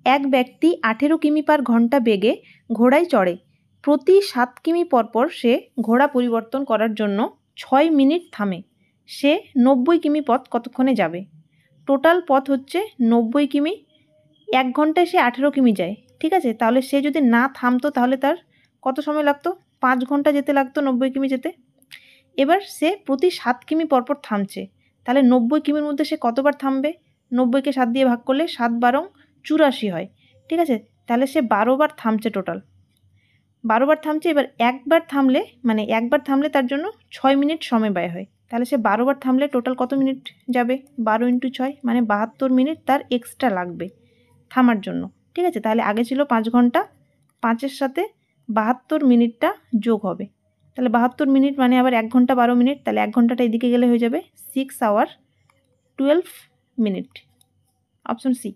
এক ব্যক্তি 18 কিমি পার ঘন্টা বেগে ঘোড়ায় চড়ে। প্রতি 7 কিমি পরপর সে ঘোড়া পরিবর্তন করার জন্য 6 মিনিট থামে। সে 90 কিমি পথ কতক্ষণে যাবে? টোটাল পথ হচ্ছে 90 কিমি, 1 ঘন্টায় সে 18 কিমি যায়, ঠিক আছে? তাহলে সে যদি না থামতো তাহলে তার কত সময় লাগতো? 5 ঘন্টা যেতে লাগতো 90 কিমি যেতে। এবার সে প্রতি 7 কিমি পরপর থামছে, তাহলে 90 কিমির মধ্যে সে কতবার থামবে? 90কে 7 দিয়ে ভাগ করলে 7 12 84 হয়, ঠিক আছে? তাহলে সে 12 বার থামছে টোটাল, 12 বার থামছে। এবার একবার থামলে তার জন্য 6 মিনিট সময় ব্যয় হয়। তাহলে সে 12 বার থামলে টোটাল কত মিনিট যাবে? 12 × 6 মানে 72 মিনিট তার এক্সট্রা লাগবে থামার জন্য, ঠিক আছে? তাহলে আগে ছিল 5 ঘন্টা, 5-এর সাথে 72 মিনিটটা যোগ হবে। তাহলে 72 মিনিট মানে আবার 1 ঘন্টা 12 মিনিট, তাহলে 1 ঘন্টাটা এদিকে গেলে হয়ে যাবে 6 আওয়ার 12 মিনিট। Option C.